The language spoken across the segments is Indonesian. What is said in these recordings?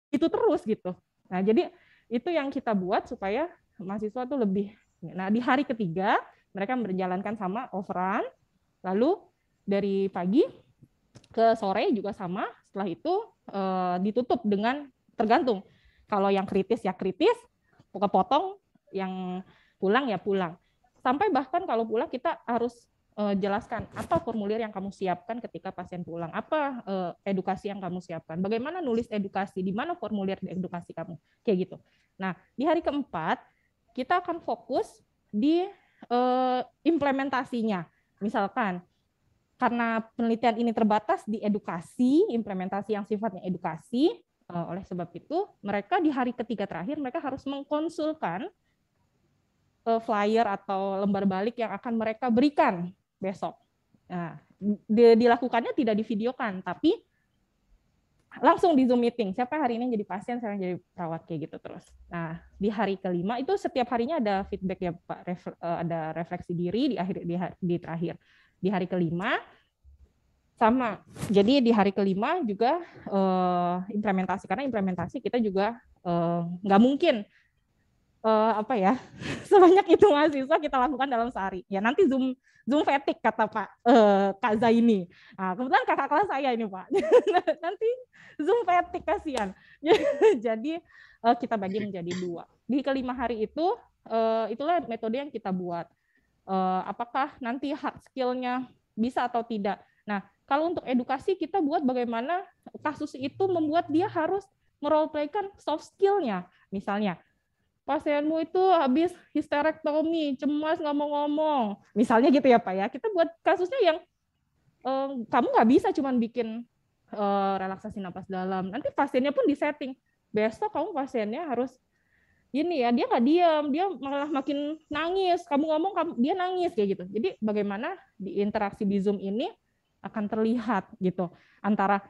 itu terus gitu. Nah, jadi itu yang kita buat supaya mahasiswa tuh lebih. Nah, di hari ketiga mereka berjalankan sama overrun, lalu dari pagi ke sore juga sama. Setelah itu ditutup dengan tergantung. Kalau yang kritis ya kritis, potong, yang pulang ya pulang. Sampai bahkan kalau pulang kita harus jelaskan apa formulir yang kamu siapkan ketika pasien pulang, apa edukasi yang kamu siapkan, bagaimana nulis edukasi, di mana formulir edukasi kamu, kayak gitu. Nah, di hari keempat kita akan fokus di implementasinya. Misalkan karena penelitian ini terbatas di edukasi, implementasi yang sifatnya edukasi, oleh sebab itu mereka di hari ketiga terakhir mereka harus mengkonsulkan flyer atau lembar balik yang akan mereka berikan besok. Nah, dilakukannya tidak divideokan, tapi langsung di Zoom meeting. Siapa hari ini jadi pasien, siapa yang jadi perawat, kayak gitu terus. Nah, di hari kelima itu setiap harinya ada feedback ya Pak, ada refleksi diri di terakhir. Di hari kelima sama. Jadi di hari kelima juga implementasi, karena implementasi kita juga nggak mungkin apa ya sebanyak itu mahasiswa kita lakukan dalam sehari. Ya nanti zoom fatigue kata Kak Zaini. Nah, kebetulan kakak kelas saya ini Pak. Nanti zoom fatigue kasihan. Jadi kita bagi menjadi 2. Di kelima hari itu itulah metode yang kita buat. Apakah nanti hard skill-nya bisa atau tidak. Nah, kalau untuk edukasi kita buat bagaimana kasus itu membuat dia harus merole-playkan soft skill-nya. Misalnya, pasienmu itu habis histerektomi, cemas nggak mau ngomong. Misalnya gitu ya Pak ya. Kita buat kasusnya yang kamu nggak bisa cuma bikin relaksasi napas dalam. Nanti pasiennya pun disetting. Besok kamu pasiennya harus ini ya, dia nggak diam, dia malah makin nangis. Kamu ngomong, dia nangis kayak gitu. Jadi bagaimana di interaksi di Zoom ini akan terlihat gitu antara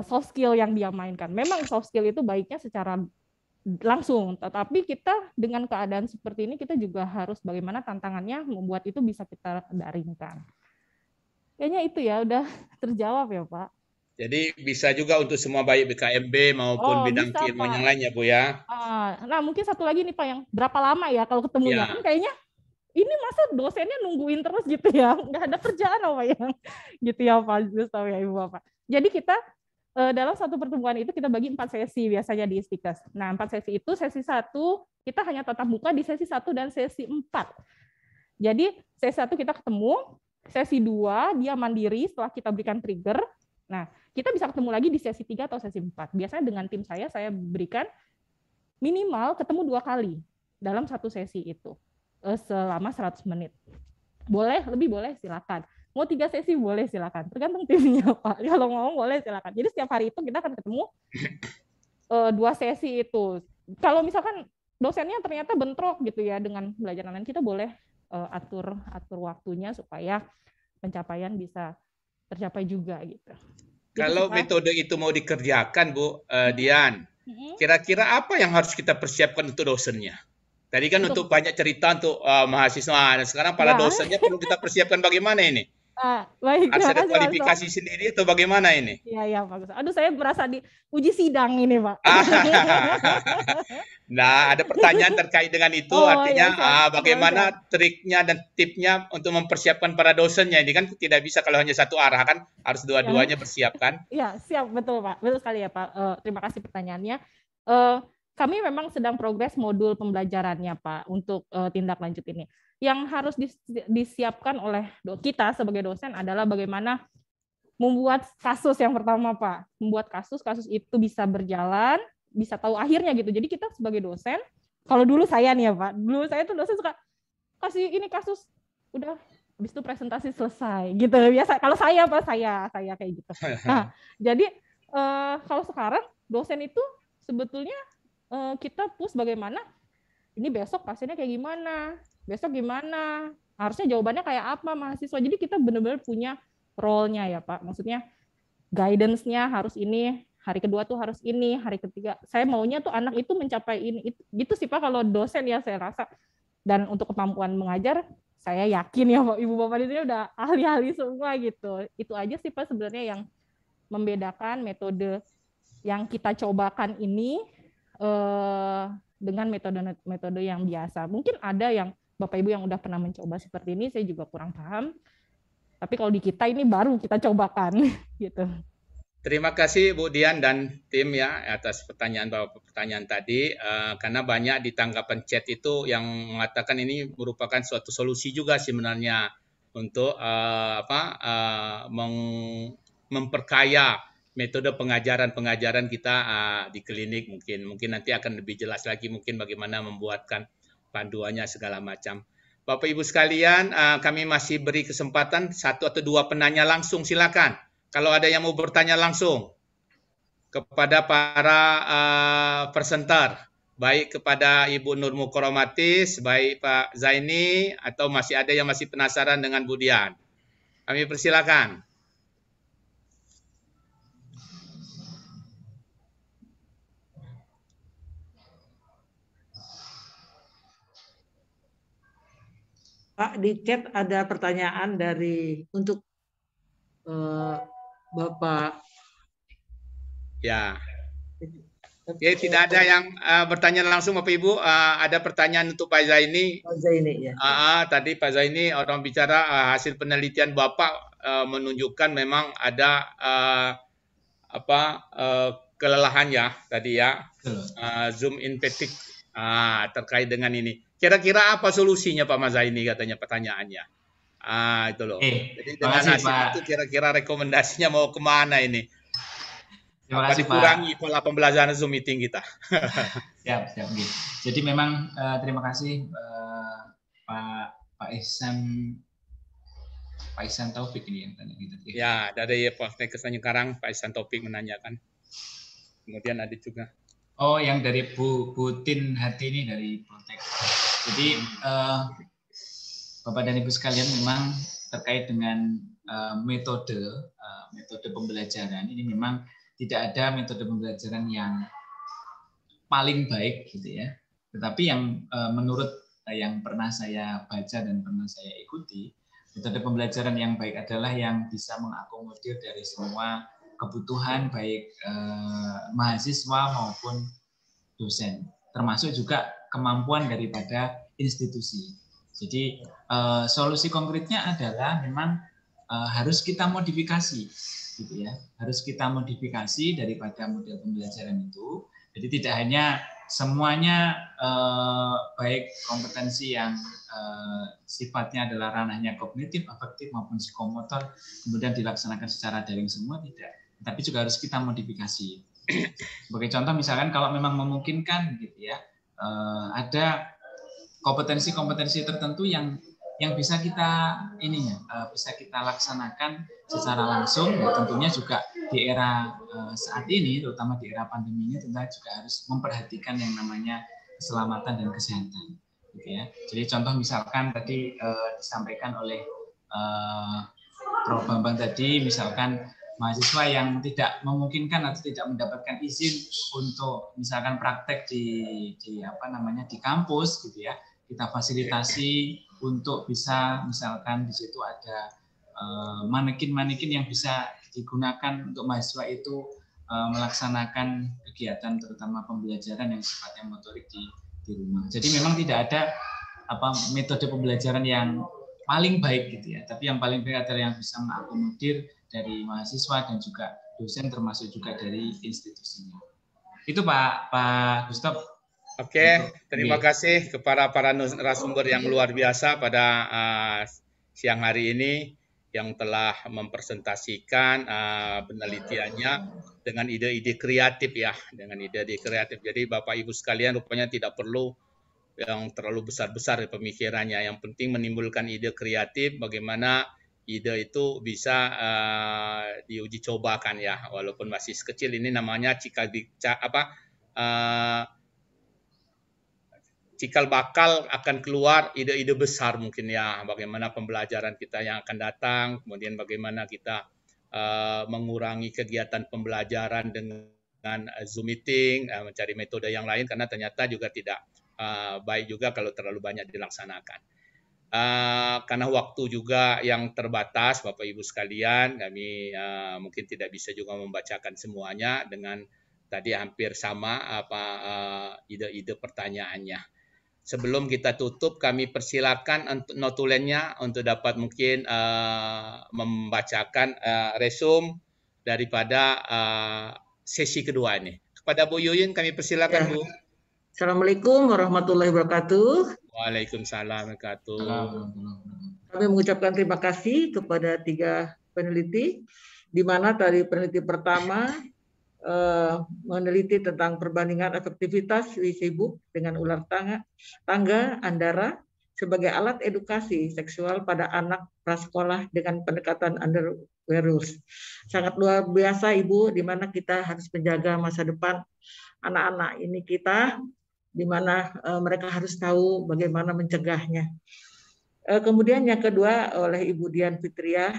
soft skill yang dia mainkan. Memang soft skill itu baiknya secara langsung, tetapi kita dengan keadaan seperti ini kita juga harus bagaimana tantangannya membuat itu bisa kita daringkan. Kayaknya itu ya udah terjawab ya Pak. Jadi bisa juga untuk semua baik BKMB maupun Oh bidang bisa keilmuan Pak. yang lain ya Bu ya. Nah mungkin satu lagi nih Pak, yang berapa lama ya kalau ketemunya, kan Ya, kayaknya ini masa dosennya nungguin terus gitu ya, nggak ada kerjaan apa yang gitu ya Pak Gustaf ya Ibu Bapak. Jadi kita dalam satu pertemuan itu kita bagi 4 sesi biasanya di Istikes. Nah 4 sesi itu, sesi 1 kita hanya tatap muka di sesi 1 dan sesi 4. Jadi sesi 1 kita ketemu, sesi 2 dia mandiri setelah kita berikan trigger. Nah kita bisa ketemu lagi di sesi 3 atau sesi 4. Biasanya dengan tim saya berikan minimal ketemu 2 kali dalam satu sesi itu selama 100 menit. Boleh, lebih boleh silakan. Mau 3 sesi boleh silakan. Tergantung timnya Pak. Kalau ngomong boleh silakan. Jadi setiap hari itu kita akan ketemu 2 sesi itu. Kalau misalkan dosennya ternyata bentrok gitu ya dengan belajar online, kita boleh atur waktunya supaya pencapaian bisa tercapai juga gitu. Gitu sih kalau Pak. metode itu mau dikerjakan Bu Dian, kira-kira apa yang harus kita persiapkan untuk dosennya? Tadi kan Untuk untuk banyak cerita untuk mahasiswa, dan sekarang para ya, dosennya perlu kita persiapkan bagaimana ini? baik, Harus terima ada kasih Pak Gustaf. kualifikasi sendiri atau bagaimana ini? Iya, iya Pak Gustaf. Aduh, saya merasa di uji sidang ini Pak. Nah, ada pertanyaan terkait dengan itu, Oh ya, artinya siap, siap, bagaimana siap. triknya dan tipnya untuk mempersiapkan para dosennya. Ini kan tidak bisa kalau hanya satu arah kan, harus Ya, dua-duanya bersiapkan. ya, siap, betul Pak, betul sekali ya Pak. Terima kasih pertanyaannya. Eh, Kami memang sedang progres modul pembelajarannya Pak untuk tindak lanjut ini. Yang harus disiapkan oleh kita sebagai dosen adalah bagaimana membuat kasus yang pertama Pak. Membuat kasus itu bisa berjalan, bisa tahu akhirnya gitu. Jadi kita sebagai dosen, kalau dulu saya nih ya Pak, dulu saya tuh dosen suka kasih ini kasus, udah habis itu presentasi selesai gitu biasa. Kalau saya apa saya kayak gitu. Nah jadi kalau sekarang dosen itu sebetulnya kita push bagaimana ini besok pasiennya kayak gimana, besok gimana, harusnya jawabannya kayak apa mahasiswa. Jadi kita benar-benar punya role-nya ya Pak, maksudnya guidance-nya harus ini, hari kedua tuh harus ini, hari ketiga saya maunya tuh anak itu mencapai ini, gitu sih Pak kalau dosen ya saya rasa. Dan untuk kemampuan mengajar, saya yakin ya Pak, Ibu Bapak di sini udah ahli-ahli semua gitu. Itu aja sih Pak sebenarnya yang membedakan metode yang kita cobakan ini dengan metode-metode yang biasa. Mungkin ada yang Bapak Ibu yang udah pernah mencoba seperti ini, saya juga kurang paham. Tapi kalau di kita ini baru kita cobakan gitu. Terima kasih Bu Dian dan tim ya atas pertanyaan tadi, karena banyak di tanggapan chat itu yang mengatakan ini merupakan suatu solusi juga sebenarnya untuk memperkaya metode pengajaran kita di klinik. Mungkin nanti akan lebih jelas lagi mungkin bagaimana membuatkan panduannya segala macam. Bapak Ibu sekalian, kami masih beri kesempatan 1 atau 2 penanya langsung, silakan. Kalau ada yang mau bertanya langsung kepada para presenter, baik kepada Ibu Nur Mukromatis, baik Pak Zaini, atau masih ada yang masih penasaran dengan Bu Dian. Kami persilakan. Pak, di chat ada pertanyaan untuk Bapak. Ya. Ya, tidak ada yang bertanya langsung Bapak Ibu. Ada pertanyaan untuk Pak Zaini. Pak Zaini ya. Tadi Pak Zaini orang bicara hasil penelitian Bapak menunjukkan memang ada kelelahan ya tadi ya. Zoom in fatigue terkait dengan ini. Kira-kira apa solusinya Pak Mazaini katanya pertanyaannya. Itu loh. Jadi dengan hasil itu kira-kira rekomendasinya mau kemana ini? Terima apa kasih, dikurangi Pak. pola pembelajaran Zoom meeting kita. Siap. Jadi memang terima kasih Pak Ihsan Taufik ini yang tanya gitu. Ya, dari Poltekkes Tanjung Karang Pak Ihsan Taufik menanyakan. Kemudian ada juga. Oh, yang dari Bu Tin Hati ini dari Poltek. Jadi Bapak dan Ibu sekalian memang terkait dengan metode pembelajaran ini memang tidak ada metode pembelajaran yang paling baik gitu ya. Tetapi yang menurut yang pernah saya baca dan pernah saya ikuti, metode pembelajaran yang baik adalah yang bisa mengakomodir dari semua kebutuhan baik mahasiswa maupun dosen, termasuk juga kemampuan daripada institusi. Jadi solusi konkretnya adalah memang harus kita modifikasi, gitu ya. Harus kita modifikasi daripada model pembelajaran itu. Jadi tidak hanya semuanya baik kompetensi yang sifatnya adalah ranahnya kognitif, afektif maupun psikomotor, kemudian dilaksanakan secara daring semua, tidak. Tapi juga harus kita modifikasi. Sebagai contoh misalkan kalau memang memungkinkan, gitu ya, ada kompetensi-kompetensi tertentu yang bisa kita bisa kita laksanakan secara langsung, ya tentunya juga di era saat ini, terutama di era pandemi ini, tentunya juga harus memperhatikan yang namanya keselamatan dan kesehatan, gitu ya. Jadi contoh misalkan tadi disampaikan oleh Prof. Bambang tadi, misalkan mahasiswa yang tidak memungkinkan atau tidak mendapatkan izin untuk misalkan praktek di kampus, gitu ya, kita fasilitasi untuk bisa misalkan di situ ada manekin yang bisa digunakan untuk mahasiswa itu melaksanakan kegiatan terutama pembelajaran yang sifatnya motorik di rumah. Jadi memang tidak ada metode pembelajaran yang paling baik, gitu ya, tapi yang paling baik adalah yang bisa mengakomodir dari mahasiswa dan juga dosen, termasuk juga dari institusinya. Itu Pak Gustaf. Oke, terima kasih kepada para narasumber yang luar biasa pada siang hari ini yang telah mempresentasikan penelitiannya dengan ide-ide kreatif ya, Jadi Bapak Ibu sekalian rupanya tidak perlu yang terlalu besar-besar pemikirannya. Yang penting menimbulkan ide kreatif bagaimana ide itu bisa diuji cobakan ya, walaupun masih kecil. Ini namanya cikal bakal akan keluar ide-ide besar mungkin ya, bagaimana pembelajaran kita yang akan datang, kemudian bagaimana kita mengurangi kegiatan pembelajaran dengan Zoom meeting, mencari metode yang lain karena ternyata juga tidak baik juga kalau terlalu banyak dilaksanakan. Karena waktu juga yang terbatas, Bapak Ibu sekalian, kami mungkin tidak bisa juga membacakan semuanya dengan tadi hampir sama ide-ide pertanyaannya. Sebelum kita tutup, kami persilakan untuk notulennya untuk dapat mungkin membacakan resum daripada sesi kedua ini. Kepada Bu Yuyun kami persilakan, Bu. Assalamualaikum warahmatullahi wabarakatuh. Waalaikumsalam warahmatullahi wabarakatuh. Kami mengucapkan terima kasih kepada 3 peneliti, di mana tadi peneliti pertama meneliti tentang perbandingan efektivitas WiFi-Book dengan ular tangga Andara sebagai alat edukasi seksual pada anak prasekolah dengan pendekatan underwear rules. Sangat luar biasa, Ibu, di mana kita harus menjaga masa depan anak-anak ini kita, di mana mereka harus tahu bagaimana mencegahnya. Kemudian yang kedua oleh Ibu Dian Fitriah,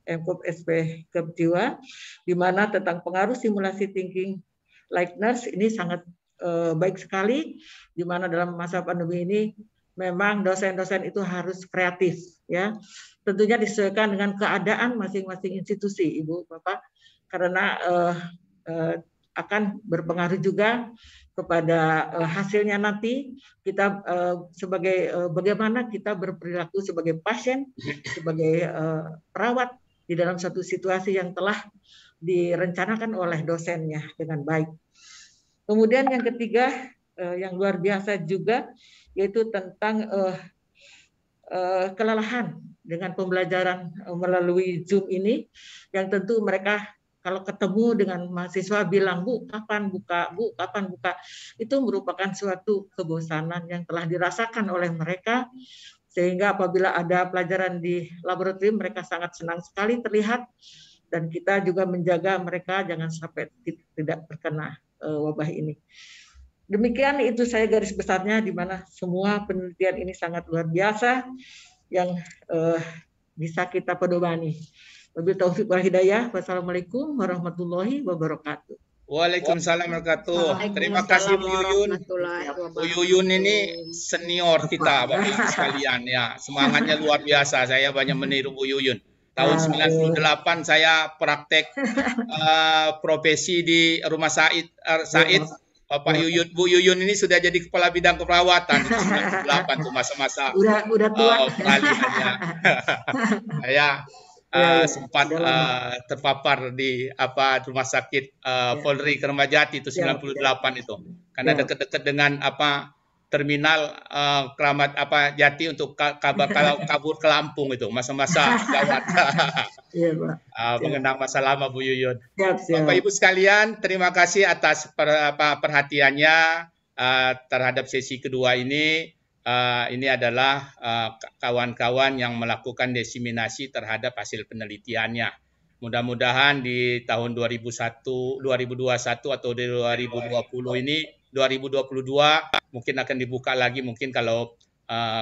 MKOP SP Kepjiwa, di mana tentang pengaruh simulasi thinking like nurse ini sangat baik sekali, di mana dalam masa pandemi ini memang dosen-dosen itu harus kreatif, ya. Tentunya disesuaikan dengan keadaan masing-masing institusi, Ibu Bapak, karena akan berpengaruh juga kepada hasilnya nanti kita sebagai bagaimana kita berperilaku sebagai pasien, sebagai perawat di dalam satu situasi yang telah direncanakan oleh dosennya dengan baik. Kemudian yang ketiga yang luar biasa juga yaitu tentang kelelahan dengan pembelajaran melalui Zoom ini, yang tentu mereka kalau ketemu dengan mahasiswa bilang, Bu, kapan buka? Bu, kapan buka? Itu merupakan suatu kebosanan yang telah dirasakan oleh mereka, sehingga apabila ada pelajaran di laboratorium mereka sangat senang sekali terlihat, dan kita juga menjaga mereka jangan sampai tidak terkena wabah ini. Demikian itu saya garis besarnya, di mana semua penelitian ini sangat luar biasa yang bisa kita pedomani. Wabillahi taufiq wal hidayah. Wassalamualaikum warahmatullahi wabarakatuh. Waalaikumsalam warahmatullahi wabarakatuh. Terima kasih Bu Yuyun. Bu Yuyun ini senior kita Bapak Ibu sekalian ya. Semangatnya luar biasa. Saya banyak meniru Bu Yuyun. Tahun 98 saya praktek profesi di Rumah Said. Bapak Yuyun, Bu Yuyun ini sudah jadi kepala bidang keperawatan 98 tuh masa-masa udah tua. peralihannya. Saya sempat terpapar di rumah sakit Polri Kermajati itu 98 itu, karena dekat-dekat dengan terminal Keramat Jati untuk kabur ke Lampung itu masa-masa gawat. Mengenang masa lama Bu Yuyun. Bapak Ibu sekalian, terima kasih atas perhatiannya terhadap sesi kedua ini. Ini adalah kawan-kawan yang melakukan diseminasi terhadap hasil penelitiannya. Mudah-mudahan di tahun 2021 atau di 2020 ini, 2022 mungkin akan dibuka lagi, mungkin kalau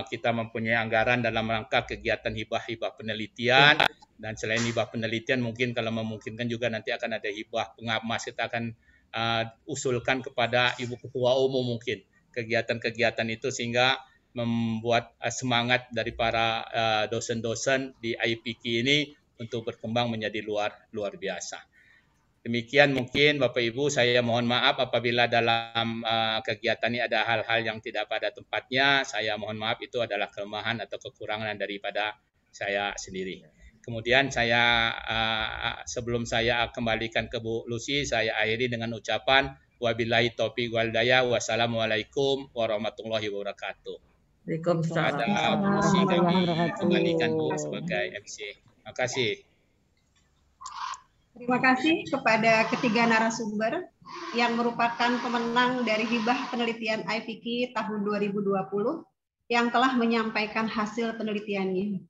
kita mempunyai anggaran dalam rangka kegiatan hibah-hibah penelitian. Dan selain hibah penelitian, mungkin kalau memungkinkan juga nanti akan ada hibah pengamas. Kita akan usulkan kepada Ibu Ketua Umum mungkin kegiatan-kegiatan itu, sehingga membuat semangat dari para dosen-dosen di IPK ini untuk berkembang menjadi luar biasa. Demikian mungkin Bapak Ibu, saya mohon maaf apabila dalam kegiatan ini ada hal-hal yang tidak pada tempatnya. Saya mohon maaf, itu adalah kelemahan atau kekurangan daripada saya sendiri. Kemudian sebelum saya kembalikan ke Bu Lucy, saya akhiri dengan ucapan wabillahi taufiq wal hidayah. Wassalamualaikum warahmatullahi wabarakatuh. Waalaikumsalam. Pada Bu Lucy kami kembalikan Bu sebagai MC. Terima kasih. Terima kasih kepada ketiga narasumber yang merupakan pemenang dari hibah penelitian IPK tahun 2020 yang telah menyampaikan hasil penelitiannya.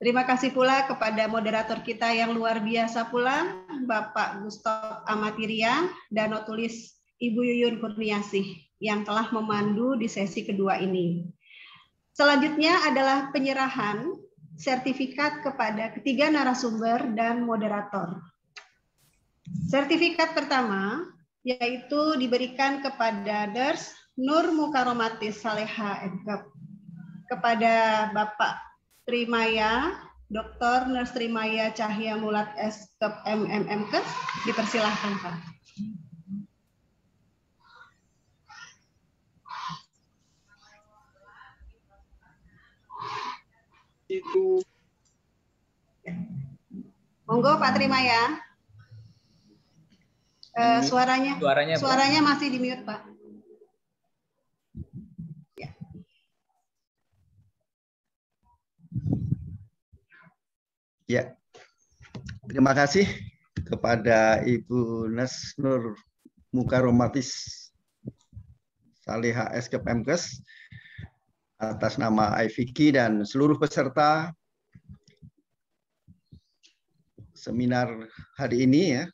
Terima kasih pula kepada moderator kita yang luar biasa pula, Bapak Gustaf Amatirian dan notulis Ibu Yuyun Kurniasih yang telah memandu di sesi kedua ini. Selanjutnya adalah penyerahan sertifikat kepada ketiga narasumber dan moderator. Sertifikat pertama yaitu diberikan kepada Ders Nur Mukaromatis Saleha MKep, kepada Bapak Trimaya, Dr. Nurse Trimaya Cahya Mulat S. Kep MMMkes, dipersilahkan Pak. Monggo Pak Trimaya. Suaranya masih di mute, Pak. Ya, terima kasih kepada Ibu Nes Nur Mukaromatis Salihah SKPMKes atas nama IVK dan seluruh peserta seminar hari ini ya,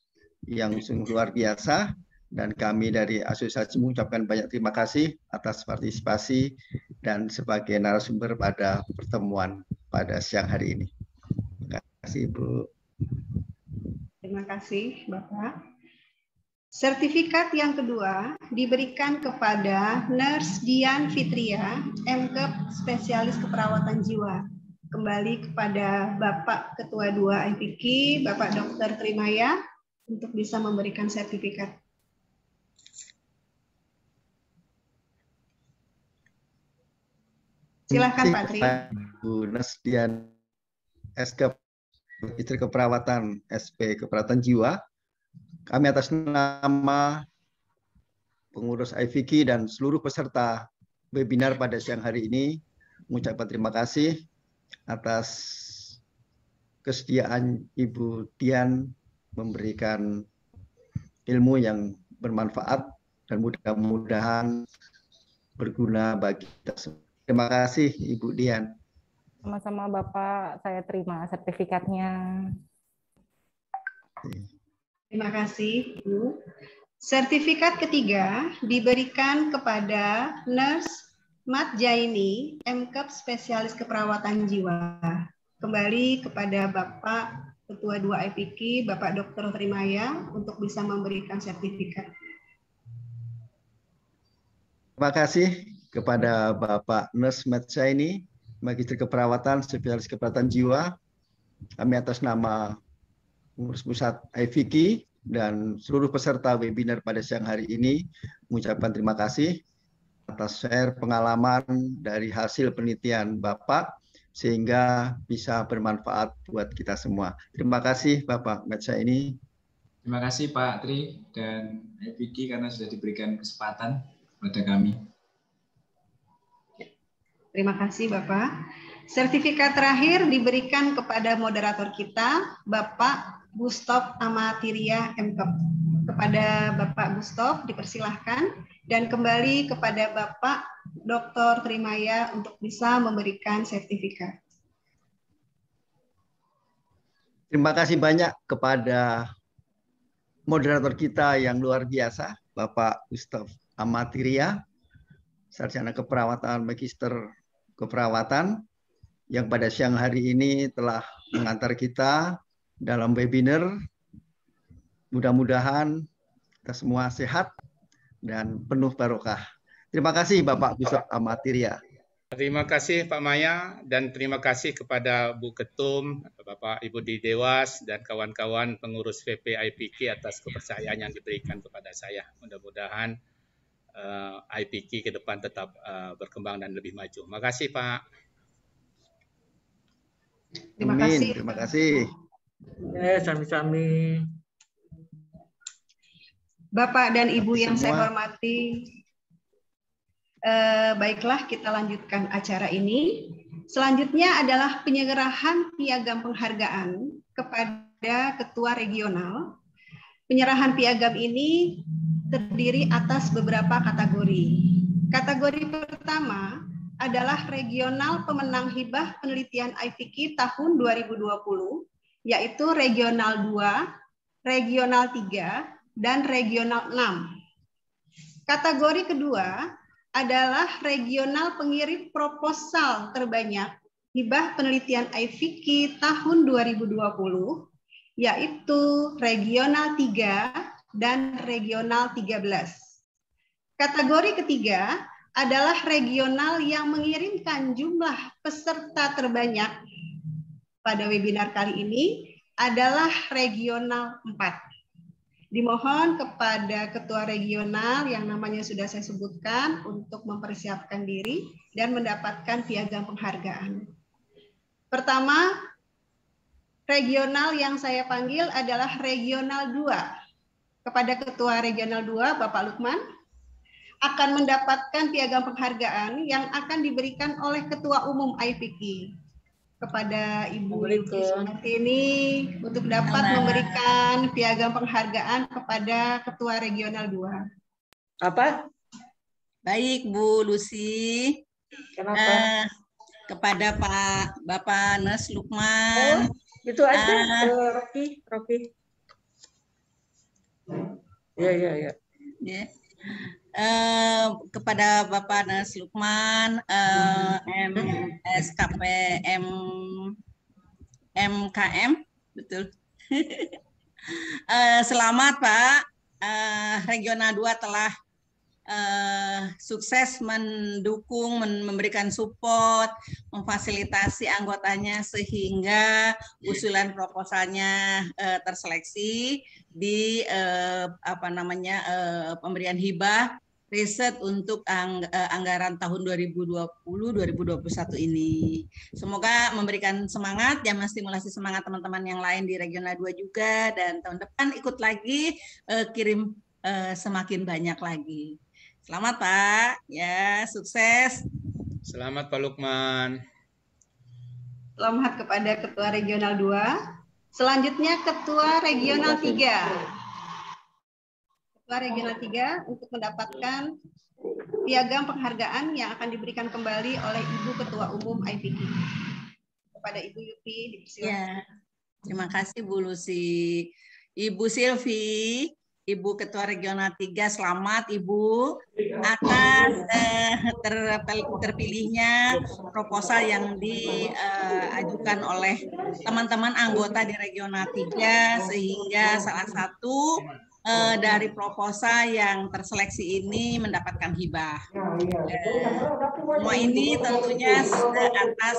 yang sungguh luar biasa, dan kami dari asosiasi mengucapkan banyak terima kasih atas partisipasi dan sebagai narasumber pada pertemuan pada siang hari ini. Terima kasih Ibu. Terima kasih Bapak. Sertifikat yang kedua diberikan kepada Nurse Dian Fitria, MKep Spesialis Keperawatan Jiwa. Kembali kepada Bapak Ketua 2 IPK, Bapak Dr. Trimaya, untuk bisa memberikan sertifikat. Silakan Pak Tri. Bu Nesdian SK Istri Keperawatan SP Keperawatan Jiwa. Kami atas nama pengurus IVK dan seluruh peserta webinar pada siang hari ini mengucapkan terima kasih atas kesediaan Ibu Dian memberikan ilmu yang bermanfaat dan mudah-mudahan berguna bagi kita semua. Terima kasih Ibu Dian. Sama-sama Bapak, saya terima sertifikatnya. Terima kasih Bu. Sertifikat ketiga diberikan kepada Nurse Mat Jaini, MKep Spesialis Keperawatan Jiwa. Kembali kepada Bapak Ketua 2 IPK, Bapak Dr. Trimaya, untuk bisa memberikan sertifikat. Terima kasih kepada Bapak Nurse Mat Jaini, Magister Keperawatan Spesialis Keperawatan Jiwa. Kami atas nama pengurus pusat IVK dan seluruh peserta webinar pada siang hari ini mengucapkan terima kasih atas share pengalaman dari hasil penelitian Bapak sehingga bisa bermanfaat buat kita semua. Terima kasih Bapak Metsa ini. Terima kasih Pak Tri dan IVK karena sudah diberikan kesempatan kepada kami. Terima kasih Bapak. Sertifikat terakhir diberikan kepada moderator kita, Bapak Gustof Amatiria MKep. Kepada Bapak Gustof dipersilahkan dan kembali kepada Bapak Dr. Trimaya untuk bisa memberikan sertifikat. Terima kasih banyak kepada moderator kita yang luar biasa, Bapak Gustof Amatiria, Sarjana Keperawatan Magister Keperawatan, yang pada siang hari ini telah mengantar kita dalam webinar. Mudah-mudahan kita semua sehat dan penuh barokah. Terima kasih Bapak Gustof Amatiria. Terima kasih Pak Maya dan terima kasih kepada Bu Ketum, Bapak Ibu di Dewas dan kawan-kawan pengurus VP IPK atas kepercayaan yang diberikan kepada saya. Mudah-mudahan IPK ke depan tetap berkembang dan lebih maju. Terima kasih Pak. Terima kasih. Terima kasih. Sami-sami. Bapak dan Ibu yang saya hormati, baiklah kita lanjutkan acara ini. Selanjutnya adalah penyerahan piagam penghargaan kepada Ketua Regional. Penyerahan piagam ini terdiri atas beberapa kategori. Kategori pertama adalah Regional Pemenang Hibah Penelitian IVK tahun 2020, yaitu Regional 2, Regional 3, dan Regional 6. Kategori kedua adalah Regional Pengirim Proposal Terbanyak Hibah Penelitian IVK tahun 2020, yaitu Regional 3 dan Regional 13. Kategori ketiga adalah regional yang mengirimkan jumlah peserta terbanyak pada webinar kali ini adalah Regional 4. Dimohon kepada Ketua Regional yang namanya sudah saya sebutkan untuk mempersiapkan diri dan mendapatkan piagam penghargaan. Pertama, regional yang saya panggil adalah Regional 2. Kepada Ketua Regional 2, Bapak Lukman, akan mendapatkan piagam penghargaan yang akan diberikan oleh Ketua Umum IPK. Kepada Ibu Yuki Sumartini untuk dapat memberikan piagam penghargaan kepada Ketua Regional 2. Apa? Baik, Bu Lucy. Kenapa? Kepada Bapak Nes Lukman. Itu aja, Rocky. Ya. Kepada Bapak Nes Lukman, SKP MKM, betul. Selamat Pak, Regional 2 telah sukses mendukung, memberikan support, memfasilitasi anggotanya sehingga usulan proposalnya terseleksi di pemberian hibah riset untuk anggaran tahun 2020-2021 ini. Semoga memberikan semangat dan menstimulasi semangat teman-teman yang lain di Regional 2 juga, dan tahun depan ikut lagi kirim semakin banyak lagi. Selamat Pak, ya sukses. Selamat Pak Lukman. Selamat kepada Ketua Regional 2. Selanjutnya Ketua Regional 3. Ketua Regional 3 untuk mendapatkan piagam penghargaan yang akan diberikan kembali oleh Ibu Ketua Umum IPK. Kepada Ibu Yupi, dipersilakan. Ya, terima kasih Bu Lucy. Ibu Silvi, Ibu Ketua Regional 3, selamat Ibu atas terpilihnya proposal yang diajukan oleh teman-teman anggota di Regional 3, sehingga salah satu dari proposal yang terseleksi ini mendapatkan hibah. Semua ini tentunya atas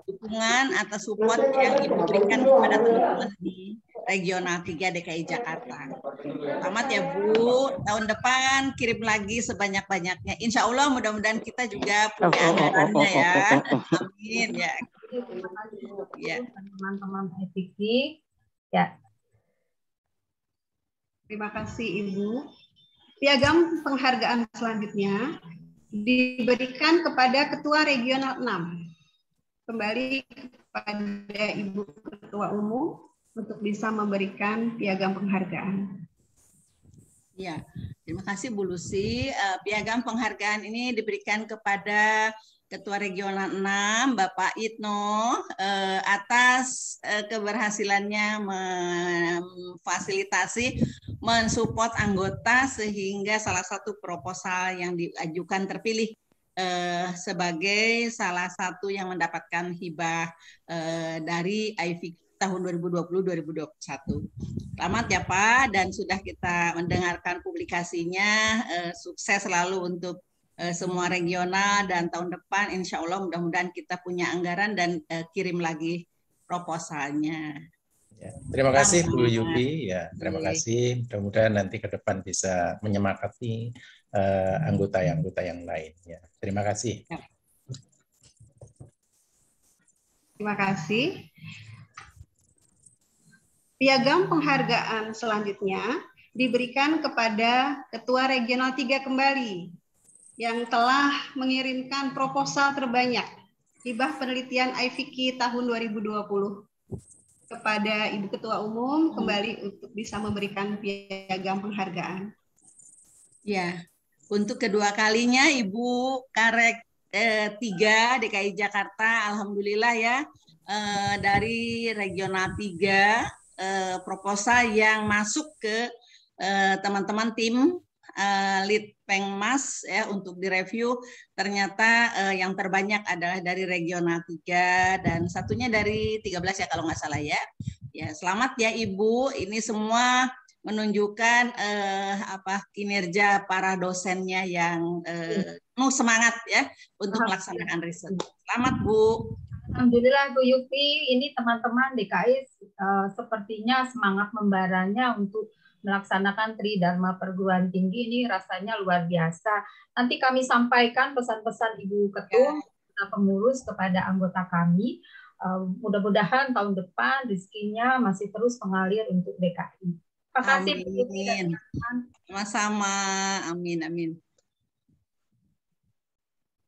dukungan, atas support yang Ibu berikan kepada teman-teman di Regional 3 DKI Jakarta. Selamat ya Bu, tahun depan kirim lagi sebanyak-banyaknya. Insya Allah mudah-mudahan kita juga punya anggarannya ya. Amin ya. Teman-teman IPK. Ya. Terima kasih Ibu. Piagam penghargaan selanjutnya diberikan kepada Ketua Regional 6. Kembali kepada Ibu Ketua Umum untuk bisa memberikan piagam penghargaan. Ya, terima kasih Bu Lucy. Piagam penghargaan ini diberikan kepada Ketua Regional 6, Bapak Itno, atas keberhasilannya memfasilitasi, mensupport anggota sehingga salah satu proposal yang diajukan terpilih sebagai salah satu yang mendapatkan hibah dari IPK tahun 2020-2021. Selamat ya Pak, dan sudah kita mendengarkan publikasinya. Sukses selalu untuk semua regional, dan tahun depan insya Allah mudah-mudahan kita punya anggaran dan kirim lagi proposalnya. Ya, terima kasih Bu Yupi. Ya, terima kasih. Mudah-mudahan nanti ke depan bisa menyemangati anggota-anggota yang lain. Ya, terima kasih. Terima kasih. Piagam penghargaan selanjutnya diberikan kepada Ketua Regional 3 kembali yang telah mengirimkan proposal terbanyak hibah penelitian IPK tahun 2020. Kepada Ibu Ketua Umum kembali untuk bisa memberikan piagam penghargaan. Ya, untuk kedua kalinya Ibu Karek 3 DKI Jakarta, alhamdulillah ya, dari Regional 3 proposal yang masuk ke teman-teman tim Lead Pengmas ya untuk direview, ternyata yang terbanyak adalah dari Regional 3 dan satunya dari 13 ya kalau nggak salah ya. Ya, selamat ya Ibu, ini semua menunjukkan kinerja para dosennya yang penuh semangat ya untuk melaksanakan riset. Selamat Bu. Alhamdulillah Bu Yupi, ini teman-teman DKI sepertinya semangat membaranya untuk melaksanakan Tridharma Perguruan Tinggi ini rasanya luar biasa. Nanti kami sampaikan pesan-pesan Ibu Ketum, pengurus kepada anggota kami mudah-mudahan tahun depan rezekinya masih terus mengalir untuk DKI. Terima kasih. Amin. Sama-sama. Amin. Amin.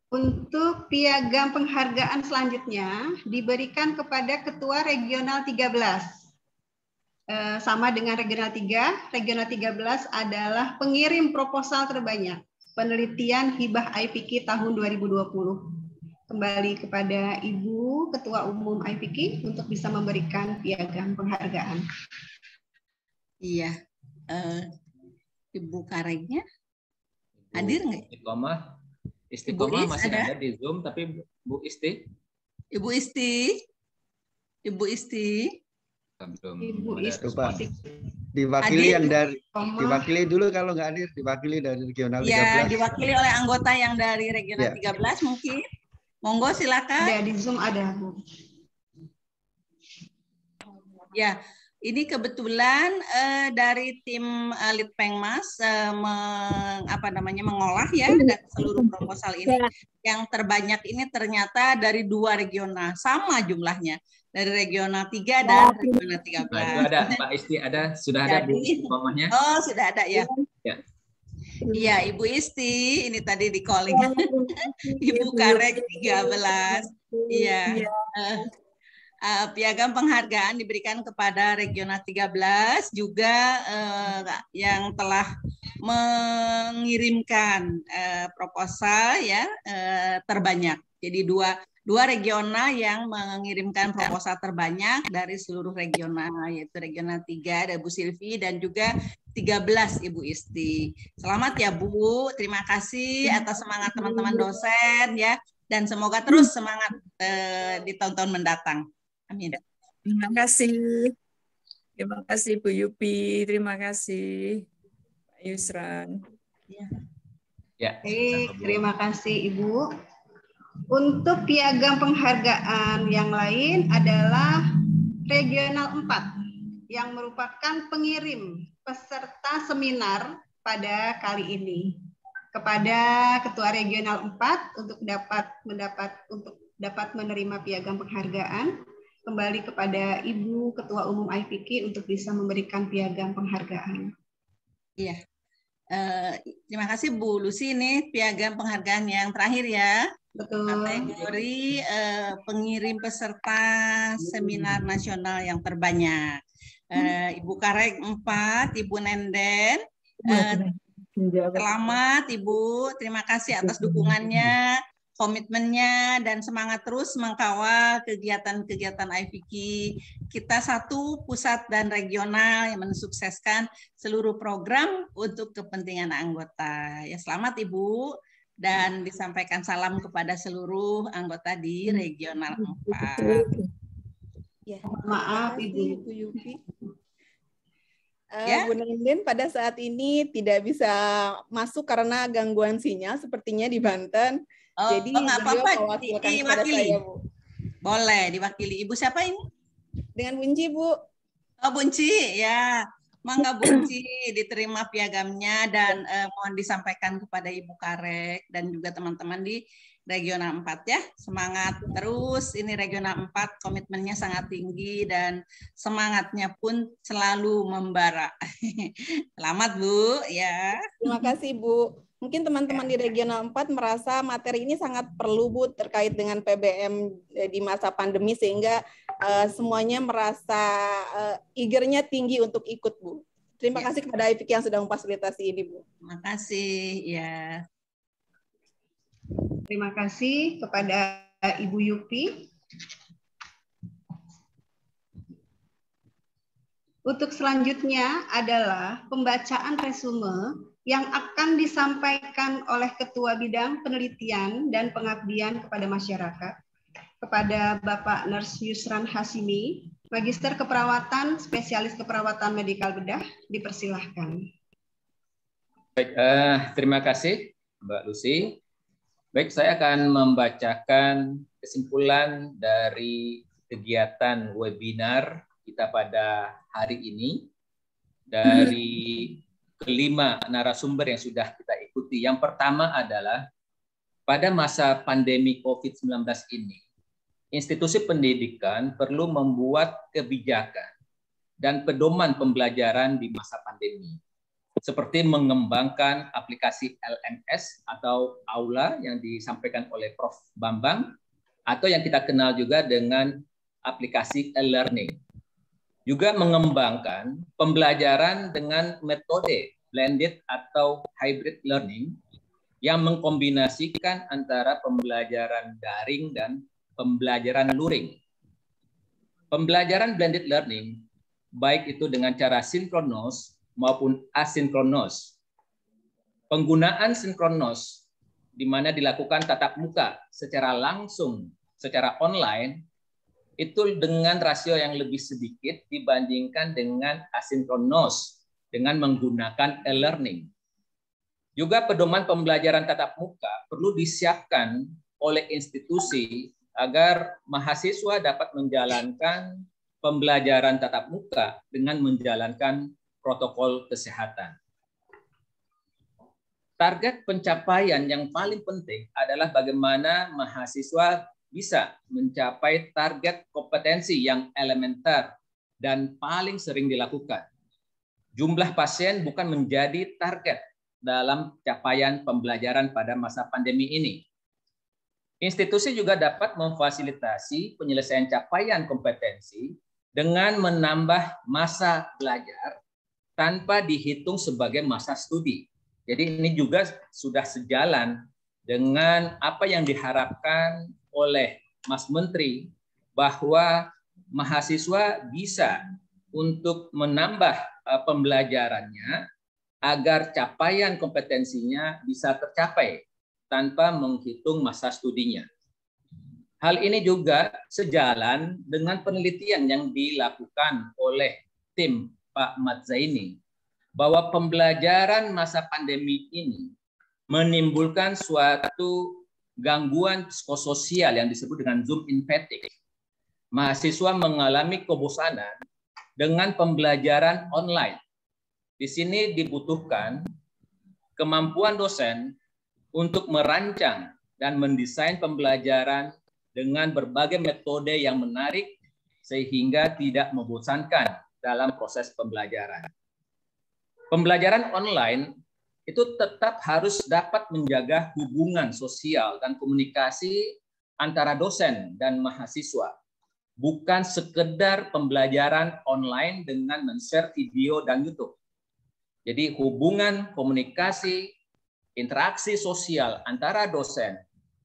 Untuk piagam penghargaan selanjutnya diberikan kepada Ketua Regional 13. Sama dengan Regional 3, Regional 13 adalah pengirim proposal terbanyak penelitian hibah IPK tahun 2020. Kembali kepada Ibu Ketua Umum IPK untuk bisa memberikan piagam penghargaan. Iya. Ibu Kareknya hadir nggak? Istiqomah masih ada di Zoom, tapi Bu Isti? Ibu Isti? Ibu Isti? Belum. Ibu Isti. Diwakili yang dari diwakili dulu kalau nggak hadir, diwakili dari Regional 13. Ya, diwakili oleh anggota yang dari Regional 13 mungkin. Monggo silakan. Ada di Zoom ada, Bu. Ya, ini kebetulan dari tim Litpengmas mengolah ya dan seluruh proposal ini. Yang terbanyak ini ternyata dari 2 regional, sama jumlahnya. Dari regional 3 dan regional 13. Nah, itu ada, Mbak Isti sudah ada Bu Istiqomahnya? Oh, sudah ada ya. Ya. Iya, Ibu Isti, ini tadi di calling. Ibu Karek 13. Iya. Piagam penghargaan diberikan kepada Regional 13 juga yang telah mengirimkan proposal ya terbanyak. Jadi dua regional yang mengirimkan proposal terbanyak dari seluruh regional, yaitu Regional 3 ada Bu Silvi dan juga 13 Ibu Isti. Selamat ya Bu, terima kasih atas semangat teman-teman dosen ya, dan semoga terus semangat di tahun-tahun mendatang. Amin. Terima kasih. Terima kasih Bu Yupi, terima kasih Pak Yusran. Ya. Terima kasih Ibu. Untuk piagam penghargaan yang lain adalah Regional 4 yang merupakan pengirim peserta seminar pada kali ini kepada Ketua Regional 4 untuk dapat menerima piagam penghargaan, kembali kepada Ibu Ketua Umum IPK untuk bisa memberikan piagam penghargaan. Iya. Terima kasih Bu Lucy, ini piagam penghargaan yang terakhir ya. Betul. Kategori pengirim peserta seminar nasional yang terbanyak. Ibu Karek 4, Ibu Nenden. Selamat Ibu, terima kasih atas dukungannya, komitmennya, dan semangat terus mengkawal kegiatan-kegiatan IPK. Kita satu pusat dan regional yang mensukseskan seluruh program untuk kepentingan anggota. Ya, selamat Ibu. Dan disampaikan salam kepada seluruh anggota di Regional 4. Ya, maaf Ibu Yupi. Bu Nenden pada saat ini tidak bisa masuk karena gangguan sinyal sepertinya di Banten. Jadi nggak apa-apa, diwakili. Boleh diwakili. Ibu siapa ini? Dengan Bunci, Bu. Oh, Bunci, ya. Mangga Bunci, diterima piagamnya dan mohon disampaikan kepada Ibu Karek dan juga teman-teman di Regional 4 ya. Semangat terus, ini Regional 4 komitmennya sangat tinggi dan semangatnya pun selalu membara. Selamat Bu, ya. Terima kasih Bu. Mungkin teman-teman di Regional 4 merasa materi ini sangat perlu Bu terkait dengan PBM di masa pandemi sehingga semuanya merasa eager-nya tinggi untuk ikut Bu. Terima kasih kepada IPK yang sudah memfasilitasi ini Bu. Terima kasih ya. Terima kasih kepada Ibu Yupi. Untuk selanjutnya adalah pembacaan resume yang akan disampaikan oleh Ketua Bidang Penelitian dan Pengabdian kepada Masyarakat, kepada Bapak Nurse Yusran Hasimi, Magister Keperawatan, Spesialis Keperawatan Medikal Bedah, dipersilahkan. Baik, terima kasih Mbak Lucy. Baik, saya akan membacakan kesimpulan dari kegiatan webinar kita pada hari ini dari kelima narasumber yang sudah kita ikuti. Yang pertama adalah pada masa pandemi COVID-19 ini institusi pendidikan perlu membuat kebijakan dan pedoman pembelajaran di masa pandemi, seperti mengembangkan aplikasi LMS atau Aula yang disampaikan oleh Prof. Bambang, atau yang kita kenal juga dengan aplikasi e-learning. Juga mengembangkan pembelajaran dengan metode blended atau hybrid learning yang mengkombinasikan antara pembelajaran daring dan pembelajaran luring. Pembelajaran blended learning, baik itu dengan cara sinkronos maupun asinkronos. Penggunaan sinkronos, di mana dilakukan tatap muka secara langsung, secara online, itu dengan rasio yang lebih sedikit dibandingkan dengan asinkronos, dengan menggunakan e-learning. Juga pedoman pembelajaran tatap muka perlu disiapkan oleh institusi agar mahasiswa dapat menjalankan pembelajaran tatap muka dengan menjalankan protokol kesehatan. Target pencapaian yang paling penting adalah bagaimana mahasiswa bisa mencapai target kompetensi yang elementer dan paling sering dilakukan. Jumlah pasien bukan menjadi target dalam capaian pembelajaran pada masa pandemi ini. Institusi juga dapat memfasilitasi penyelesaian capaian kompetensi dengan menambah masa belajar tanpa dihitung sebagai masa studi. Jadi ini juga sudah sejalan dengan apa yang diharapkan oleh Mas Menteri, bahwa mahasiswa bisa untuk menambah pembelajarannya agar capaian kompetensinya bisa tercapai tanpa menghitung masa studinya. Hal ini juga sejalan dengan penelitian yang dilakukan oleh tim Pak Mat Zaini, bahwa pembelajaran masa pandemi ini menimbulkan suatu gangguan psikososial yang disebut dengan Zoom in fatigue. Mahasiswa mengalami kebosanan dengan pembelajaran online. Di sini dibutuhkan kemampuan dosen untuk merancang dan mendesain pembelajaran dengan berbagai metode yang menarik sehingga tidak membosankan dalam proses pembelajaran. Pembelajaran online itu tetap harus dapat menjaga hubungan sosial dan komunikasi antara dosen dan mahasiswa. Bukan sekedar pembelajaran online dengan men-share video dan YouTube. Jadi hubungan komunikasi, interaksi sosial antara dosen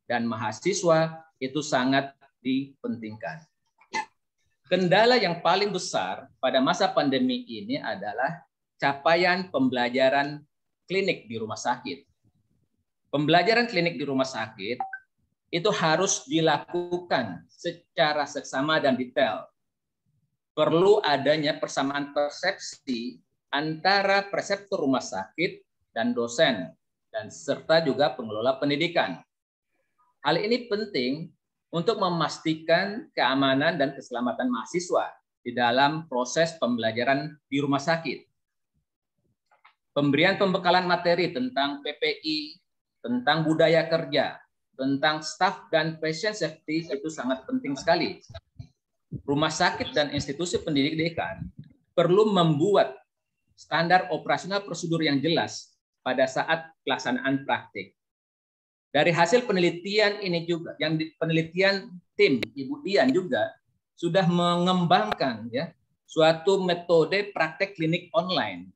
dan mahasiswa itu sangat dipentingkan. Kendala yang paling besar pada masa pandemi ini adalah capaian pembelajaran klinik di rumah sakit. Pembelajaran klinik di rumah sakit itu harus dilakukan secara seksama dan detail. Perlu adanya persamaan persepsi antara preseptor rumah sakit dan dosen, dan serta juga pengelola pendidikan. Hal ini penting untuk memastikan keamanan dan keselamatan mahasiswa di dalam proses pembelajaran di rumah sakit. Pemberian pembekalan materi tentang PPI, tentang budaya kerja, tentang staff dan patient safety itu sangat penting sekali. Rumah sakit dan institusi pendidikan perlu membuat standar operasional prosedur yang jelas pada saat pelaksanaan praktik. Dari hasil penelitian ini juga, yang penelitian tim Ibu Dian juga sudah mengembangkan ya suatu metode praktek klinik online.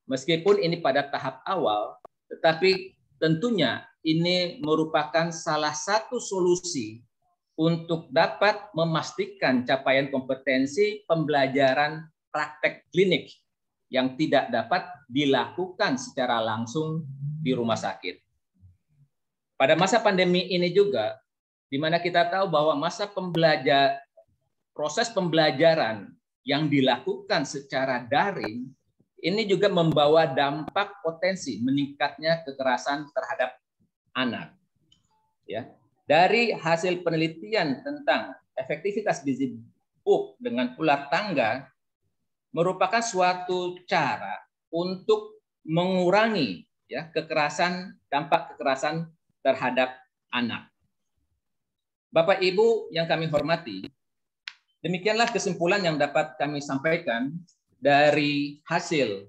Meskipun ini pada tahap awal, tetapi tentunya ini merupakan salah satu solusi untuk dapat memastikan capaian kompetensi pembelajaran praktek klinik yang tidak dapat dilakukan secara langsung di rumah sakit. Pada masa pandemi ini juga, di mana kita tahu bahwa proses pembelajaran yang dilakukan secara daring ini juga membawa dampak potensi meningkatnya kekerasan terhadap anak. Ya, dari hasil penelitian tentang efektivitas gizi buruk dengan ular tangga merupakan suatu cara untuk mengurangi ya dampak kekerasan terhadap anak. Bapak Ibu yang kami hormati, demikianlah kesimpulan yang dapat kami sampaikan dari hasil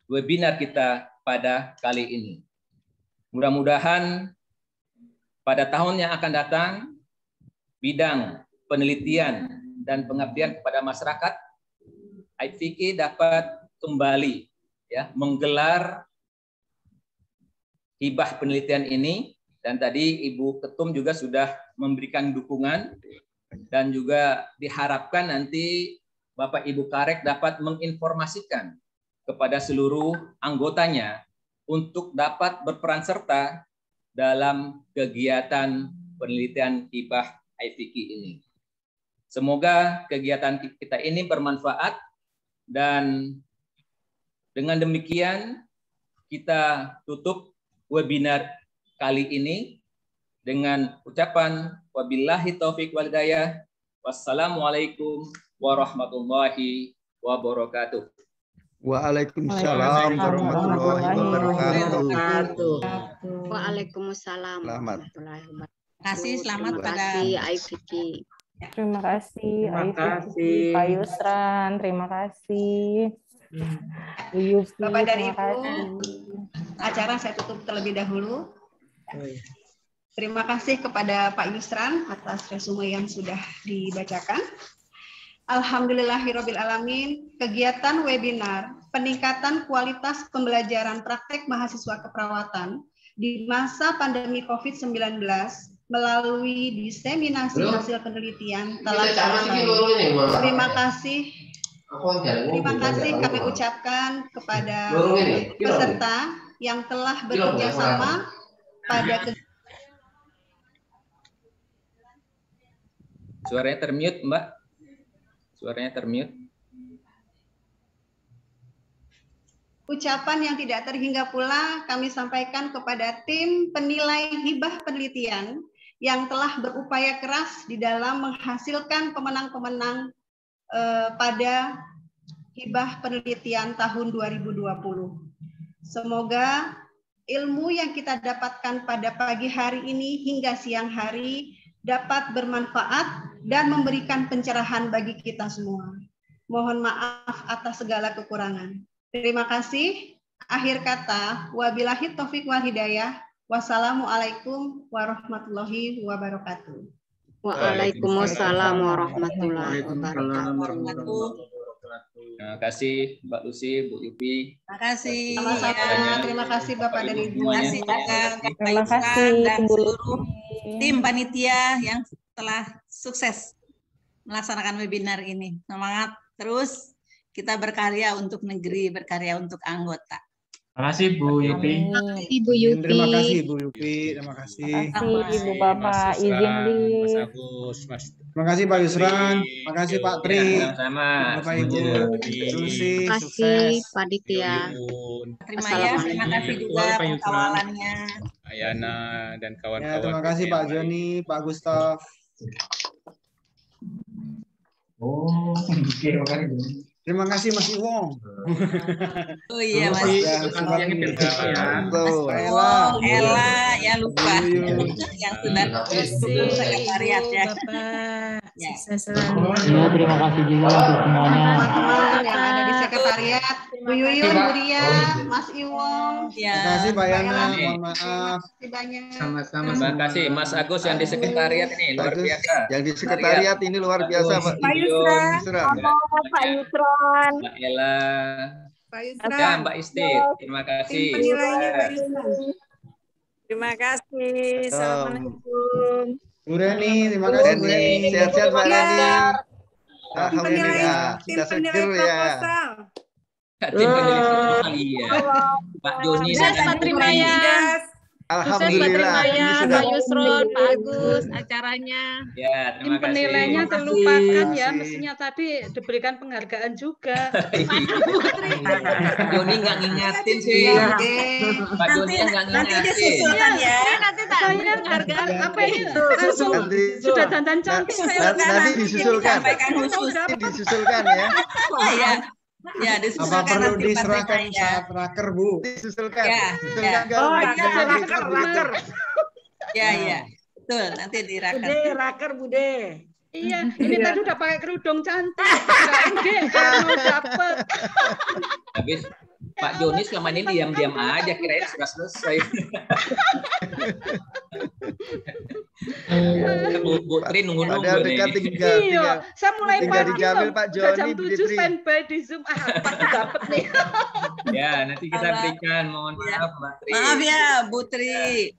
webinar kita pada kali ini. Mudah-mudahan pada tahun yang akan datang, bidang penelitian dan pengabdian kepada masyarakat, IPK dapat kembali ya menggelar hibah penelitian ini, dan tadi Ibu Ketum juga sudah memberikan dukungan, dan juga diharapkan nanti Bapak Ibu Karek dapat menginformasikan kepada seluruh anggotanya untuk dapat berperan serta dalam kegiatan penelitian hibah IPK ini. Semoga kegiatan kita ini bermanfaat, dan dengan demikian kita tutup webinar kali ini dengan ucapan wabillahi taufik wal hidayah. Wassalamualaikum warahmatullahi wabarakatuh. Waalaikumsalam warahmatullahi wabarakatuh. Waalaikumsalam warahmatullahi wabarakatuh. Terima kasih, selamat pada IPK. Terima kasih, Terima IPK, kasih. Pak Yusran, terima kasih. Bu Yupi, Bapak dan terima Ibu, kasih. acara saya tutup terlebih dahulu. Terima kasih kepada Pak Yusran atas resume yang sudah dibacakan. Alhamdulillahirrabbilalamin, kegiatan webinar peningkatan kualitas pembelajaran praktek mahasiswa keperawatan di masa pandemi COVID-19 melalui diseminasi hasil penelitian telah selesai. Terima kasih. Terima kasih kami ucapkan kepada peserta yang telah bekerja sama pada Suaranya termute, Mbak. Suaranya termute. ucapan yang tidak terhingga pula kami sampaikan kepada tim penilai hibah penelitian yang telah berupaya keras di dalam menghasilkan pemenang-pemenang pada hibah penelitian tahun 2020. Semoga ilmu yang kita dapatkan pada pagi hari ini hingga siang hari dapat bermanfaat dan memberikan pencerahan bagi kita semua. Mohon maaf atas segala kekurangan. Terima kasih. Akhir kata, wabillahi taufik wal hidayah. Wassalamualaikum warahmatullahi wabarakatuh. Waalaikumsalam warahmatullahi wabarakatuh. Terima kasih Mbak Lucy, Bu Yupi. Terima kasih. Sama-sama. Terima kasih Bapak dan Ibu. Terima kasih juga Pak Terima Yusran kasih, dan Bu seluruh tim panitia yang telah sukses melaksanakan webinar ini. Semangat terus, kita berkarya untuk negeri, berkarya untuk anggota. Terima kasih Bu Yupi. Ibu Yupi. Terima kasih Bu Yupi. Terima kasih. Terima kasih Ibu Bapak, izin di. Mas Agus, Mas. Terima kasih Pak Yusran. Terima kasih Pak Tri. Sama-sama. Bapak Ibu. Susi, Terima kasih sukses. Pak Ditya. Terima ya, terima kasih juga pengkawalannya. Ayana dan Ya, kawan-kawan. terima kasih Pak Joni, Pak Gustaf. Oh, oke, makasih. Terima kasih Mas Iwong. Oh iya Mas. Ella. Ella, ya lupa. Yang sudah sekretariat ya. Bapak. Ya. Sukses selalu. Ya, terima kasih juga untuk semuanya. Teman-teman yang ada di sekretariat, Bu Yuyun, Bu Ria, Mas Iwong. Ya. Terima kasih Pak Yana, Terima mohon maaf. Terima kasih banyak. Sama-sama. Terima kasih Mas Agus yang di sekretariat ini luar Agus, biasa. yang di sekretariat ini luar biasa, Pak. Pak Yusran. Pak Yusran. Mbak Ella. Pak Ya, Yusran. Mbak Isti. Terima kasih. Tim penilainya Pak Yusran. Terima kasih. Assalamualaikum. Bu Reni, terima kasih Bu Reni. Sehat-sehat Pak Reni. Tim penilai Kita seger ya. proposal. Tim penilai proposal, iya. Pak Joni dan Pak Trimaya. Alhamdulillah. Ini sudah Pak Yusron, Pak Agus, acaranya. Ya, Tim terima kasih. penilainya terlupakan ya, mestinya tadi diberikan penghargaan juga. Pak Joni nggak ngingatin sih. Pak Joni nggak Nanti ngingatin. disusulkan ya. Nanti tak penghargaan apa ini? Langsung sudah dandan cantik saya. Nanti disusulkan. Sampaikan khusus. Disusulkan ya. Ya. Ya, Apa disusulkan perlu nanti diserahkan partainya. saat raker, Bu? Disusulkan. Ya, Disusulkan ya. kan? Ya, ya. Betul, nanti di raker. Bude, raker Bude. Iya, ini tadi udah pakai kerudung cantik. Mau dapet. Habis Pak Joni selama ini diam-diam aja, kirain sudah selesai. Bu Tri nunggu-nunggu nih. Iya, saya mulai pagi dijamin Pak udah jam Joni, 7 standby di Zoom. Pasti dapet nih. Ya, nanti kita berikan. Mohon maaf, Mbak Tri. Maaf ya, Bu Tri.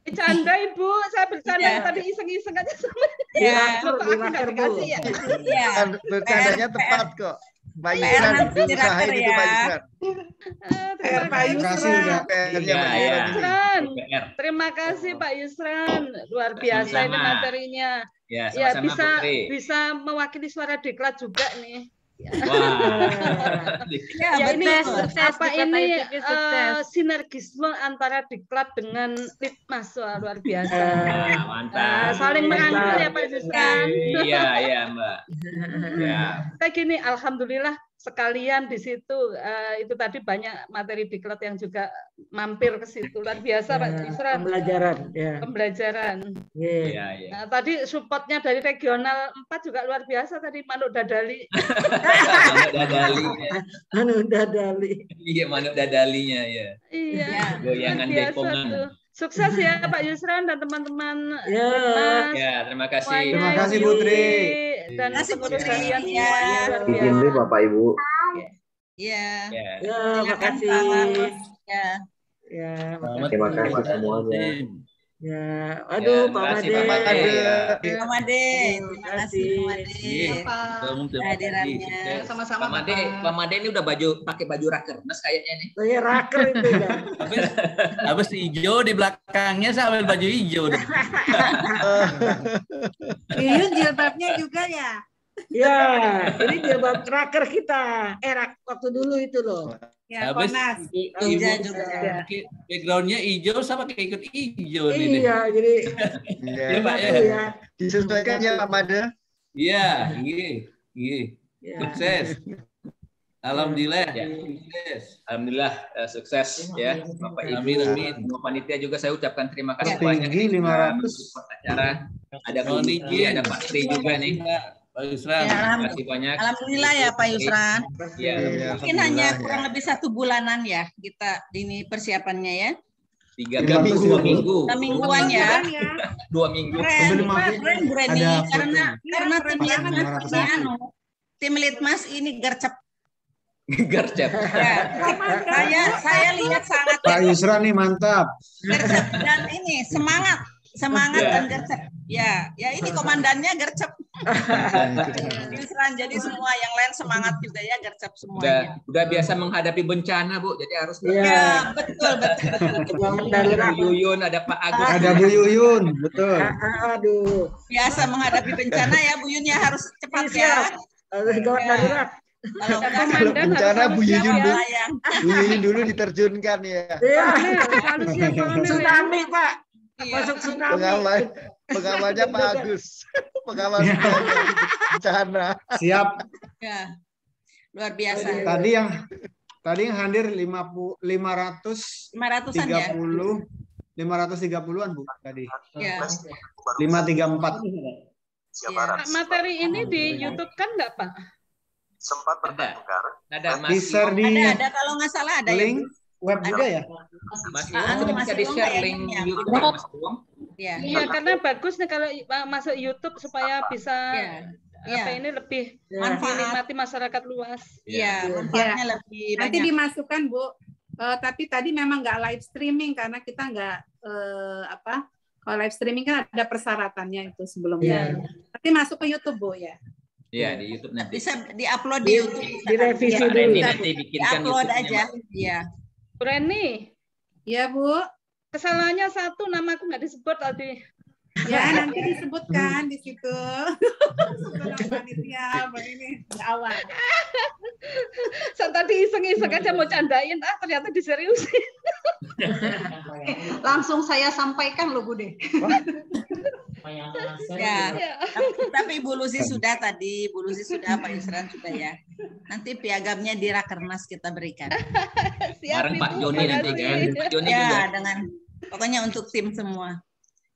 Bercanda Ibu, saya bercanda tadi iseng-iseng aja sama. Ya, aku nggak dikasih ya. Iya. Bercandanya tepat kok. Pak Yusran diusahain itu Pak Yusran. Pak Yusran. Terima kasih Pak Yusran, luar biasa ini materinya. Ya, ya bisa mewakili suara diklat juga nih. Ya, ya ini sukses, apa ini sinergisme antara diklat dengan Litmas, luar biasa. Mantap. Saling merangkul ya Pak Yusran. Iya Mbak. Ya. Kayak gini, alhamdulillah sekalian di situ itu tadi banyak materi diklat yang juga mampir ke situ, luar biasa Pak Yusran. Pembelajaran. Iya. Nah, tadi supportnya dari regional 4 juga luar biasa tadi Manuk Dadali. Manuk Dadali. Iya, Manuk Dadalinya ya. Iya. Goyangan Depongan. Sukses ya Pak Yusran dan teman-teman. Ya, terima kasih. Terima kasih Putri. Dan pengurus kalian ya. Izin dulu Bapak Ibu. Iya. Terima kasih. Ya. Terima kasih semuanya. Ya, aduh Pak Made. Pak Made, terima kasih Pak Made. Hadirannya. Sama-sama Pak Made ini udah pakai baju rakernas kayaknya nih. Saya raker itu ya. Habis hijau di belakangnya saya ambil baju hijau. Yuyun jilbabnya juga ya. Ya, ini jilbab raker kita. Waktu dulu itu loh. Ya, habis Konas. Backgroundnya hijau sama kayak ikut hijau nih. Iya, jadi ya, Pak ya. Disesuaikan ya Pak Made. Iya, iya. Sukses. Alhamdulillah. Ya. Alhamdulillah sukses ya Bapak Ibu. Amin. Semua panitia juga saya ucapkan terima kasih banyak. 500 acara. Ada Bu Niki, ada Pak Tri juga nih. Pak Yusran. Terima kasih banyak. Alhamdulillah ya Pak Yusran. Ya. Mungkin hanya kurang lebih 1 bulanan ya kita ini persiapannya ya. 2 minggu. 2 mingguan ya. 2 minggu. Keren Bu Reni karena tim Litmas ini gercep. Gercep. Ya, saya lihat sangat Pak Yusran nih mantap. gercep dan ini semangat dan gercep. Ya ini komandannya gercep. Yusran, jadi semua yang lain semangat juga ya, gercep semuanya. Udah biasa menghadapi bencana Bu, jadi harus. Ya betul. Ada Bu Yuyun, ada Pak Agus. Ada Bu Yuyun, betul. Aduh. Biasa menghadapi bencana ya Bu Yun ya, harus cepat ya. Gawat darurat. Kalau bencana Bu Yuyun dulu diterjunkan ya. Iya. Tsunami Pak. Masuk tsunami. Pengawalnya Pak Agus. Pengawal bencana. Siap. Ya. Luar biasa. Tadi yang hadir 530-an Bu tadi. Ya. 534. Materi ini di YouTube kan nggak Pak? Sempat bertukar. Ada kalau nggak salah ada link web juga ya. Bisa di share link YouTube Mas Uwong. Iya, karena bagus nih kalau masuk YouTube supaya bisa ini lebih dinikmati masyarakat luas. Iya, manfaatnya lebih banyak. Nanti dimasukkan Bu. Tapi tadi memang nggak live streaming karena kita nggak kalau live streaming kan ada persyaratannya itu sebelumnya. Tapi masuk ke YouTube Bu ya. Iya, di YouTube nanti. Bisa di-upload di YouTube. Direvisi dulu. Nanti bikinkan upload aja. Iya. Bu Reni. Iya, Bu. Kesalahannya 1, nama aku nggak disebut tadi. Ya, nanti disebutkan di situ. Panitia begini awal. Saya tadi iseng-iseng aja mau candain, ternyata diseriusin. Langsung saya sampaikan loh Bude. Ya, tapi Bu Lucy sudah tadi, Bu Lucy sudah, Pak Yusran sudah ya. Nanti piagamnya di Rakernas kita berikan. Bareng Pak Joni nanti kan. Pak Joni ya, juga. dengan pokoknya untuk tim semua.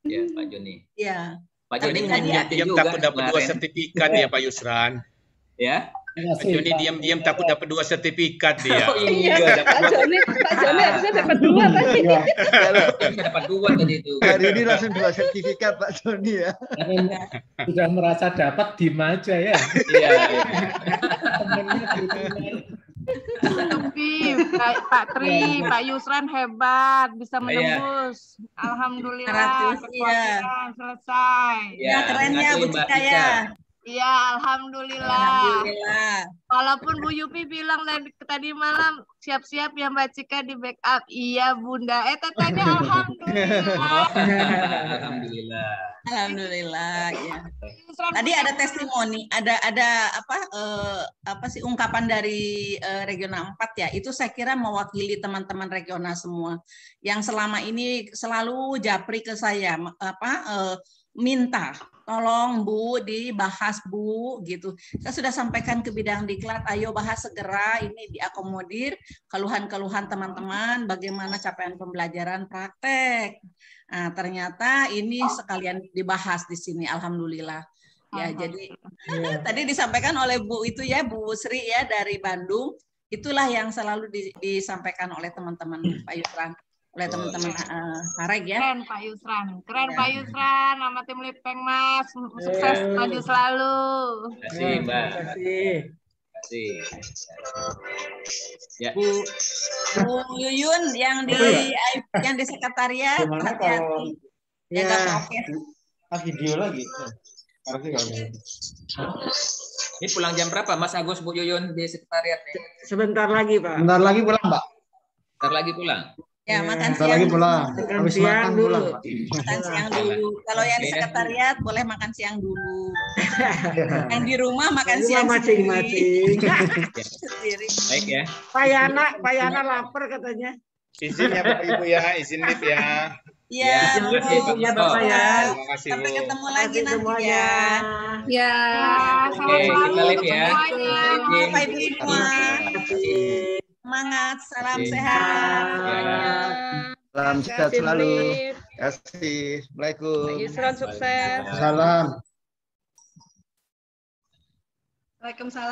Ya, Pak Joni. Ya. Pak Joni diam takut dapat 2 sertifikat ya Pak Yusran. Ya. Pak Joni diam-diam takut dapat 2 sertifikat dia. Oh iya, Pak Joni harusnya dapat 2 tadi. Harusnya dapat 2 tadi itu. Hari ini langsung 2 sertifikat Pak Joni ya. Sudah merasa dapat diem aja ya. Iya. Tapi Pak Tri, Pak Yusran hebat, bisa menembus. Alhamdulillah, kekuatan selesai. Ya, kerennya Bu Cika ya. Iya, alhamdulillah. Walaupun Bu Yupi bilang tadi malam siap-siap ya Mbak Cika di backup. Iya Bunda. Tanya alhamdulillah. Alhamdulillah. Alhamdulillah ya. Tadi ada testimoni, ada apa sih ungkapan dari Regional 4 ya. Itu saya kira mewakili teman-teman regional semua yang selama ini selalu japri ke saya minta tolong Bu dibahas Bu gitu. Saya sudah sampaikan ke bidang diklat, ayo bahas segera ini diakomodir keluhan-keluhan teman-teman bagaimana capaian pembelajaran praktek. Nah, ternyata ini sekalian dibahas di sini, alhamdulillah. Ya, jadi tadi disampaikan oleh Bu itu ya, Bu Sri ya dari Bandung, itulah yang selalu disampaikan oleh teman-teman Pak Yusran, oleh teman-teman Kareg ya. Keren Pak Yusran, Pak Yusran, nama tim Lipeng Mas, sukses maju selalu. Terima kasih Mbak. Terima kasih. Ya. Bu Yuyun yang di sekretariat, hati-hati. Jaga prokes. Video lagi. Ini pulang jam berapa Mas Agus, Bu Yuyun di sekretariat? Sebentar lagi Pak. Bentar lagi pulang Pak. Bentar lagi pulang. Ya, makan siang. lagi pulang. Habis makan pulang. Makan siang dulu. Kalau yang di sekretariat boleh makan siang dulu. Yang di rumah makan siang masing-masing. Sendiri. Baik ya. Pak Yana lapar katanya. Izin ya Bapak Ibu ya, izin live ya. Iya, ya Bapak ya. Terima kasih Bu. Sampai ketemu lagi nanti ya. Ya, Oke, kita live ya. Bapak Ibu semua. Semangat, salam sehat. Salam sehat selalu. Terima kasih. Assalamualaikum. Yusran sukses. Salam. Waalaikumsalam.